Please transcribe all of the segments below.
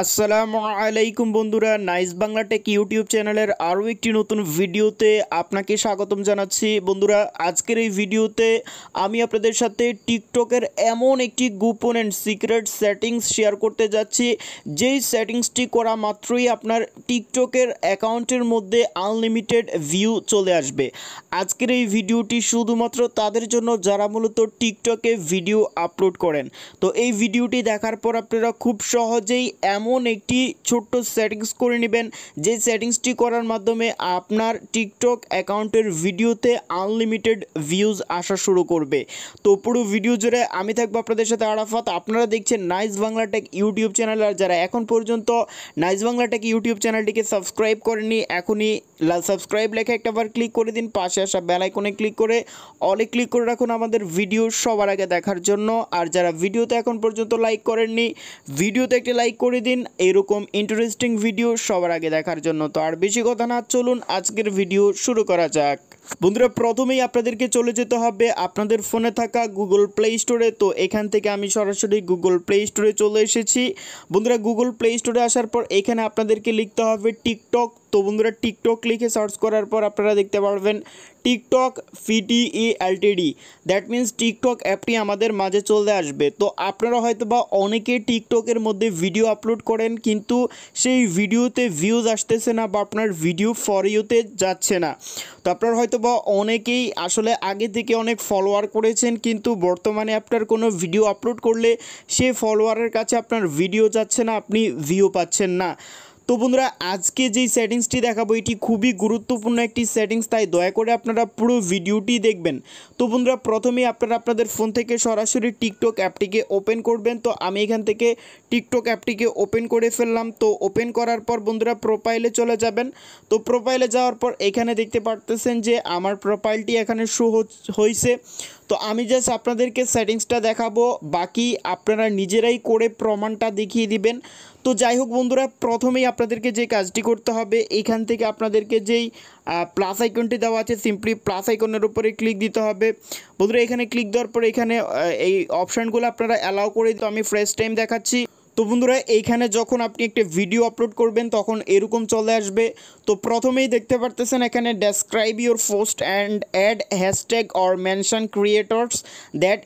আসসালামু আলাইকুম বন্ধুরা, নাইস বাংলা টেক ইউটিউব চ্যানেলের আরও একটি নতুন ভিডিওতে আপনাকে স্বাগতম জানাচ্ছি। বন্ধুরা, আজকের এই ভিডিওতে আমি আপনাদের সাথে টিকটকের এমন একটি গোপন অ্যান্ড সিক্রেট সেটিংস শেয়ার করতে যাচ্ছি, যেই সেটিংসটি করা মাত্রই আপনার টিকটকের অ্যাকাউন্টের মধ্যে আনলিমিটেড ভিউ চলে আসবে। আজকের এই ভিডিওটি শুধুমাত্র তাদের জন্য যারা মূলত টিকটকে ভিডিও আপলোড করেন। তো এই ভিডিওটি দেখার পর আপনারা খুব সহজেই এমন একটি ছোট্ট সেটিংস করে নেবেন, যে সেটিংসটি করার মাধ্যমে আপনার টিকটক অ্যাকাউন্টের ভিডিওতে আনলিমিটেড ভিউজ আসা শুরু করবে। তো পুরো ভিডিও জুড়ে আমি থাকবো আপনাদের সাথে আরাফাত। আপনারা দেখছেন Nice Bangla Tech YouTube channel, আর যারা এখন পর্যন্ত নাইস বাংলা টেক ইউটিউব চ্যানেলটিকে সাবস্ক্রাইব করেনি, এখনই সাবস্ক্রাইব লেখা একটাবার ক্লিক করে দিন, পাশে আসা বেল আইকনে ক্লিক করে অলে ক্লিক করে রাখুন আমাদের ভিডিও সবার আগে দেখার জন্য। আর যারা ভিডিওতে এখন পর্যন্ত লাইক করেননি, ভিডিওতে একটি লাইক করে দিন এরকম ইন্টারেস্টিং ভিডিও সবার আগে দেখার জন্য। তো আর বেশি কথা না, চলুন আজকের ভিডিও শুরু করা যাক। বন্ধুরা, প্রথমেই আপনাদেরকে চলে যেতে হবে আপনাদের ফোনে থাকা গুগল প্লে স্টোরে। তো এখান থেকে আমি সরাসরি গুগল প্লে স্টোরে চলে এসেছি। বন্ধুরা, গুগল প্লে স্টোরে আসার পর এখানে আপনাদেরকে লিখতে হবে টিকটক। তো বন্ধুরা, টিকটক লিখে সার্চ করার পর আপনারা দেখতে পারবেন TikTok PTE Ltd, that means TikTok অ্যাপটি আমাদের মাঝে চলে আসবে। তো আপনারা হয়তো বা অনেকে টিকটকের মধ্যে ভিডিও আপলোড করেন, কিন্তু সেই ভিডিওতে ভিউজ আসতেছে না বা আপনার ভিডিও ফর ইউতে যাচ্ছে না। তো আপনারা হয়তো বা অনেকেই আসলে আগে থেকে অনেক ফলোয়ার করেছেন, কিন্তু বর্তমানে আপনার কোনো ভিডিও আপলোড করলে সে ফলোয়ারের কাছে আপনার ভিডিও যাচ্ছে না, আপনি ভিউ পাচ্ছেন না। তো বন্ধুরা, আজকে যেই সেটিংসটি দেখাবো এটি খুবই গুরুত্বপূর্ণ একটি সেটিংস, তাই দয়া করে আপনারা পুরো ভিডিওটি দেখবেন। তো বন্ধুরা, প্রথমেই আপনারা আপনাদের ফোন থেকে সরাসরি টিকটক অ্যাপটিকে ওপেন করবেন। তো আমি এখান থেকে টিকটক অ্যাপটিকে ওপেন করে ফেললাম। তো ওপেন করার পর বন্ধুরা প্রোফাইলে চলে যাবেন। তো প্রোফাইলে যাওয়ার পর এখানে দেখতে পারতেছেন যে আমার প্রোফাইলটি এখানে শো হয়েছে। তো আমি জাস্ট আপনাদেরকে সেটিংসটা দেখাবো, বাকি আপনারা নিজেরাই করে প্রমাণটা দেখিয়ে দিবেন। তো যাই হোক বন্ধুরা, প্রথমেই আপনাদেরকে যে কাজটি করতে হবে, এখান থেকে আপনাদেরকে যেই প্লাস আইকনটি দেওয়া আছে, সিম্পলি প্লাস আইকনের উপরে ক্লিক দিতে হবে। বন্ধুরা, এখানে ক্লিক দেওয়ার পরে এখানে এই অপশানগুলো আপনারা অ্যালাউ করে দিতে, আমি ফ্রেশ টাইম দেখাচ্ছি। তো বন্ধুরা, এইখানে যখন আপনি একটা ভিডিও আপলোড করবেন তখন এরকম চলে আসবে। তো প্রথমেই দেখতে পারতেছেন এখানে describe your post and add hashtag or mention creators that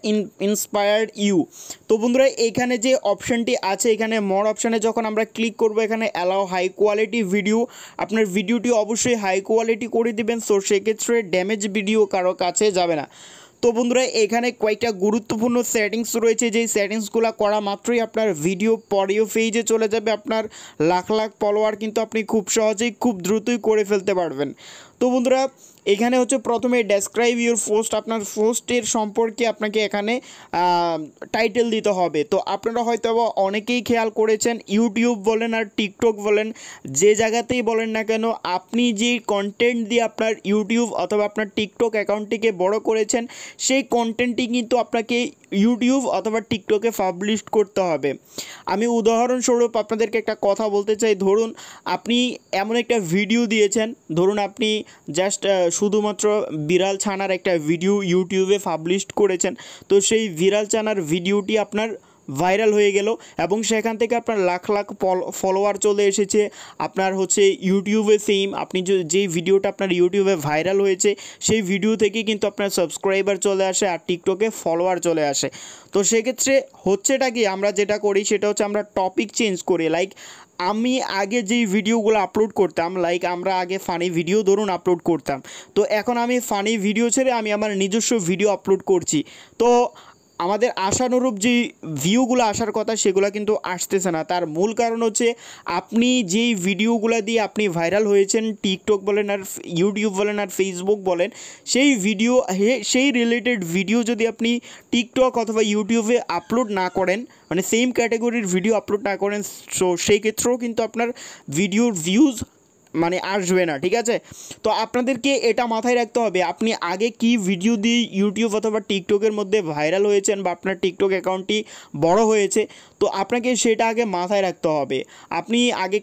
inspired you. তো বন্ধুরা, এখানে যে অপশানটি আছে, এখানে মোর অপশানে যখন আমরা ক্লিক করব, এখানে অ্যালাউ হাই কোয়ালিটি ভিডিও, আপনার ভিডিওটি অবশ্যই হাই কোয়ালিটি করে দিবেন। সো সেক্ষেত্রে ড্যামেজ ভিডিও কারো কাছে যাবে না। তো বন্ধুরা, এখানে কয়েকটা গুরুত্বপূর্ণ সেটিংস রয়েছে, যেই সেটিংসগুলো করা মাত্রই আপনার ভিডিও ফর ইউ পেজে চলে যাবে। আপনার লাখ লাখ ফলোয়ার কিন্তু আপনি খুব সহজেই খুব দ্রুতই করে ফেলতে পারবেন। তো বন্ধুরা, এখানে হচ্ছে প্রথমে ডেসক্রাইব ইউর পোস্ট, আপনার পোস্টের সম্পর্কে আপনাকে এখানে টাইটেল দিতে হবে। তো আপনারা হয়তো অনেকেই খেয়াল করেছেন, ইউটিউব বলেন আর টিকটক বলেন, যে জায়গাতেই বলেন না কেন, আপনি যে কন্টেন্ট দিয়ে আপনার ইউটিউব অথবা আপনার টিকটক অ্যাকাউন্টটিকে বড় করেছেন, সেই কন্টেন্টটি কিন্তু আপনাকে ইউটিউব অথবা টিকটকে পাবলিশ করতে হবে। আমি উদাহরণস্বরূপ আপনাদেরকে একটা কথা বলতে চাই। ধরুন আপনি এমন একটা ভিডিও দিয়েছেন, ধরুন আপনি জাস্ট শুধুমাত্র বিড়াল ছানার একটা ভিডিও ইউটিউবে পাবলিশ করেছেন। তো সেই বিড়াল ছানার ভিডিওটি আপনার ভাইরাল হয়ে গেল এবং সেখান থেকে আপনার লাখ লাখ ফলোয়ার চলে এসেছে, আপনার হচ্ছে ইউটিউবে ফেম। আপনি যেই ভিডিওটা আপনার ইউটিউবে ভাইরাল হয়েছে, সেই ভিডিও থেকে কিন্তু আপনার সাবস্ক্রাইবার চলে আসে আর টিকটকে ফলোয়ার চলে আসে। তো সেক্ষেত্রে হচ্ছেটা কি, আমরা যেটা করি সেটা হচ্ছে আমরা টপিক চেঞ্জ করি। লাইক আমি আগে যেই ভিডিওগুলো আপলোড করতাম, লাইক আমরা আগে ফানি ভিডিও ধরুন আপলোড করতাম, তো এখন আমি ফানি ভিডিও ছেড়ে আমি আমার নিজস্ব ভিডিও আপলোড করছি। তো আমাদের আশানুরূপ যে ভিউগুলো আসার কথা সেগুলো কিন্তু আসতেছে না। তার মূল কারণ হচ্ছে আপনি যেই ভিডিওগুলো দিয়ে আপনি ভাইরাল হয়েছেন, টিকটক বলেন আর ইউটিউব বলেন আর ফেসবুক বলেন, সেই রিলেটেড ভিডিও যদি আপনি টিকটক অথবা ইউটিউবে আপলোড না করেন, মানে সেম ক্যাটাগরির ভিডিও আপলোড না করেন, সো সেই ক্ষেত্রেও কিন্তু আপনার ভিডিওর ভিউজ মানে আসবে না, ঠিক আছে। তো আপনাদেরকে এটা মাথায় রাখতে হবে, আপনি আগে কি ভিডিও দিয়ে ইউটিউব অথবা টিকটকের মধ্যে ভাইরাল হয়েছেন বা আপনার টিকটক অ্যাকাউন্টটি বড় হয়েছে, তো আপনাকে সেটা আগে মাথায় রাখতে হবে। আপনি আগে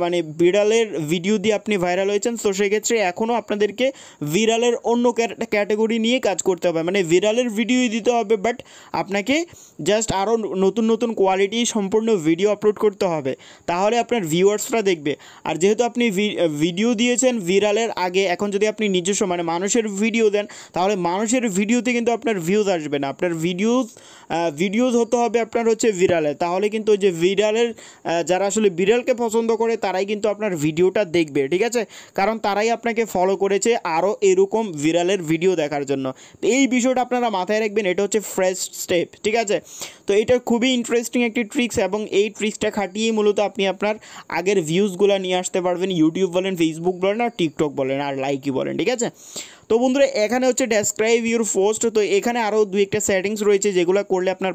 মানে বিড়ালের ভিডিও দিয়ে আপনি ভাইরাল হয়েছেন, তো সেক্ষেত্রে এখনও আপনাদেরকে বিড়ালের অন্য ক্যাটাগরি নিয়ে কাজ করতে হবে, মানে বিড়ালের ভিডিওই দিতে হবে, বাট আপনাকে জাস্ট আরও নতুন নতুন কোয়ালিটি সম্পূর্ণ ভিডিও আপলোড করতে হবে, তাহলে আপনার ভিউয়ার্সরা দেখবে। আর যেহেতু আপনি ভিডিও দিয়েছেন বিড়ালের আগে, এখন যদি আপনি নিজস্ব মানে মানুষের ভিডিও দেন, তাহলে মানুষের ভিডিওতে কিন্তু আপনার ভিউজ আসবে না, আপনার ভিডিওজ হতে হবে আপনার হচ্ছে বিড়ালের, তাহলে কিন্তু ওই যে বিড়ালের যারা আসলে বিড়ালকে পছন্দ করে তারাই কিন্তু আপনার ভিডিওটা দেখবে, ঠিক আছে, কারণ তারাই আপনাকে ফলো করেছে আরও এরকম বিড়ালের ভিডিও দেখার জন্য। তো এই বিষয়টা আপনারা মাথায় রাখবেন, এটা হচ্ছে ফার্স্ট স্টেপ, ঠিক আছে। তো এটা খুবই ইন্টারেস্টিং একটি ট্রিক্স, এবং এই ট্রিক্সটা খাটিয়েই মূলত আপনি আপনার আগের ভিউজগুলো নিয়ে আসতে পারবেন, ইউটিউব বলেন, ফেসবুক বলেন, আর টিকটক বলেন, আর লাইকই বলেন, ঠিক আছে। তো বন্ধুরা এখানে হচ্ছে ডেসক্রাইব ইউর পোস্ট, তো এখানে আরও দুই একটা সেটিংস রয়েছে যেগুলো করলে আপনার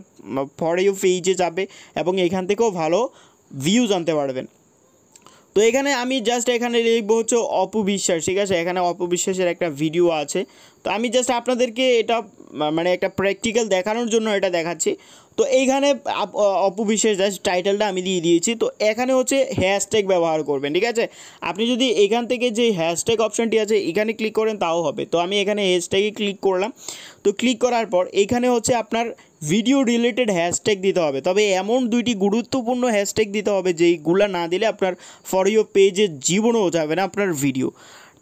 ফর ইউ পেজে যাবে এবং এখান থেকেও ভালো ভিউজ আনতে পারবেন। তো এখানে আমি জাস্ট এখানে লিখবো হচ্ছে অপু বিশ্বাস, ঠিক আছে, এখানে অপু বিশ্বাসের একটা ভিডিও আছে, তো আমি জাস্ট আপনাদেরকে এটা মানে একটা প্র্যাকটিক্যাল দেখানোর জন্য এটা দেখাচ্ছি। তো এইখানে অপু বিশ্বাস জাস্ট টাইটেলটা আমি দিয়ে দিয়েছি, তো এখানে হচ্ছে হ্যাশট্যাগ ব্যবহার করবেন, ঠিক আছে। আপনি যদি এখান থেকে যে হ্যাশট্যাগ অপশানটি আছে এখানে ক্লিক করেন তাও হবে, তো আমি এখানে হ্যাশট্যাগে ক্লিক করলাম। তো ক্লিক করার পর এখানে হচ্ছে আপনার ভিডিও রিলেটেড হ্যাশট্যাগ দিতে হবে, তবে এমন দুইটি গুরুত্বপূর্ণ হ্যাশট্যাগ দিতে হবে যেইগুলো না দিলে আপনার ফর ইউ পেজে জীবনেও যাবে না আপনার ভিডিও,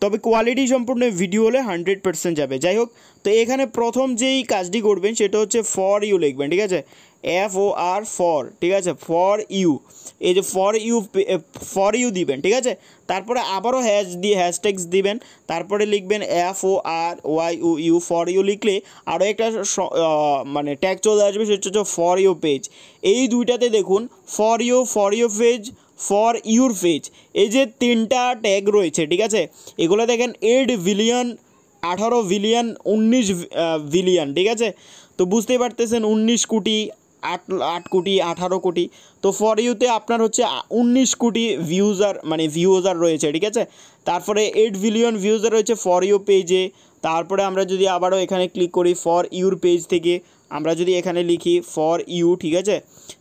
তবে কোয়ালিটি সম্পূর্ণ ভিডিও হলে 100% যাবে। যাই হোক, তো এখানে প্রথম যেই কাজটি করবেন সেটা হচ্ছে ফর ইউ লিখবেন, ঠিক আছে, FOR ফর, ঠিক আছে, ফর ইউ, এই যে ফর ইউ দিবেন, ঠিক আছে। তারপরে আবারও হ্যাশট্যাগস দিবেন, তারপরে লিখবেন FORYOU, ফর ইউ লিখলে আরও একটা মানে ট্যাগ চলে আসবে, সেটা হচ্ছে ফর ইউ পেজ। এই দুইটাতে দেখুন for you page, for your page, এই যে তিনটা ট্যাগ রয়েছে, ঠিক আছে, এগুলো দেখেন 8 বিলিয়ন, 18 বিলিয়ন, 19 বিলিয়ন, ঠিক আছে। তো বুঝতেই পারতেছেন 19 কোটি, 8 কোটি, 18 কোটি, তো ফর ইউতে আপনার হচ্ছে 19 কোটি ভিউজার রয়েছে, ঠিক আছে। তারপরে 8 বিলিয়ন ভিউজার রয়েছে ফর ইউ পেজে। তারপরে আমরা যদি আবারও এখানে ক্লিক করি ফর ইউর পেজ থেকে, আমরা যদি এখানে লিখি ফর ইউ, ঠিক আছে,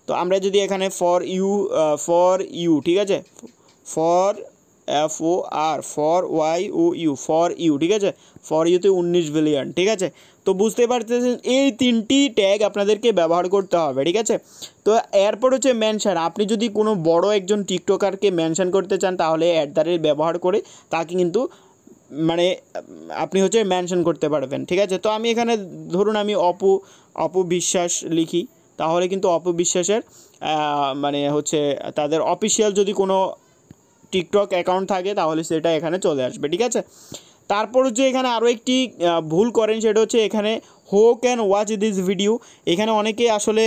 তো আমরা যদি এখানে ফর ইউ, ঠিক আছে, for FOR, for YOU, for you, ঠিক আছে, ফর ইউতে 19 বিলিয়ন, ঠিক আছে। তো বুঝতে পারতেছেন এই তিনটি ট্যাগ আপনাদেরকে ব্যবহার করতে হবে, ঠিক আছে। তো এরপর হচ্ছে মেনশন, আপনি যদি কোনো বড় একজন টিকটকারকে মেনশন করতে চান তাহলে @ ব্যবহার করে তাকে কিন্তু মানে আপনি হচ্ছে মেনশন করতে পারবেন, ঠিক আছে। তো আমি এখানে ধরুন আমি অপু বিশ্বাস লিখি, তাহলে কিন্তু অপু বিশ্বাসের মানে হচ্ছে তাদের অফিসিয়াল যদি কোনো টিকটক অ্যাকাউন্ট থাকে তাহলে সেটা এখানে চলে আসবে, ঠিক আছে। তারপর হচ্ছে এখানে আরও একটি ভুল করেন, সেটা হচ্ছে এখানে হো ক্যান ওয়াচ দিস ভিডিও, এখানে অনেকে আসলে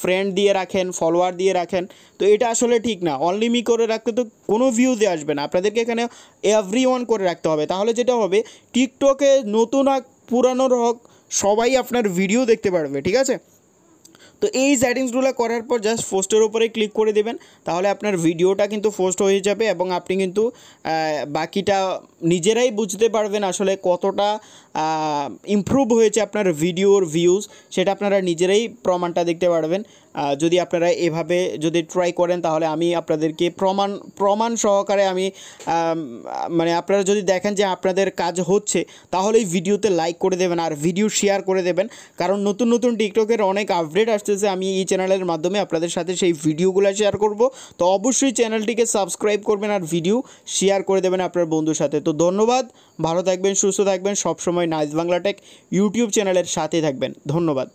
ফ্রেন্ড দিয়ে রাখেন, ফলোয়ার দিয়ে রাখেন, তো এটা আসলে ঠিক না। অনলি মি করে রাখতে তো কোনো ভিউজে আসবে না, আপনাদেরকে এখানে এভরিওয়ান করে রাখতে হবে, তাহলে যেটা হবে টিকটকে নতুন হোক পুরানোর হোক সবাই আপনার ভিডিও দেখতে পারবে, ঠিক আছে। তো এই সেটিংসগুলো করার পর জাস্ট পোস্টের উপরে ক্লিক করে দেবেন, তাহলে আপনার ভিডিওটা কিন্তু পোস্ট হয়ে যাবে এবং আপনি কিন্তু বাকিটা নিজেরাই বুঝতে পারবেন আসলে কতটা ইমপ্রুভ হয়েছে আপনার ভিডিওর ভিউজ, সেটা আপনারা নিজেরাই প্রমাণটা দেখতে পারবেন। যদি আপনারা এভাবে যদি ট্রাই করেন তাহলে আমি আপনাদেরকে প্রমাণ সহকারে আমি মানে আপনারা যদি দেখেন যে আপনাদের কাজ হচ্ছে তাহলে এই ভিডিওতে লাইক করে দেবেন আর ভিডিও শেয়ার করে দেবেন, কারণ নতুন নতুন টিকটকের অনেক আপডেট আসতেছে, আমি এই চ্যানেলের মাধ্যমে আপনাদের সাথে সেই ভিডিওগুলো শেয়ার করব। তো অবশ্যই চ্যানেলটিকে সাবস্ক্রাইব করবেন আর ভিডিও শেয়ার করে দেবেন আপনার বন্ধুর সাথে। তো ধন্যবাদ, ভালো থাকবেন, সুস্থ থাকবেন, সবসময় নাইস বাংলা টেক ইউটিউব চ্যানেলের সাথে থাকবেন, ধন্যবাদ।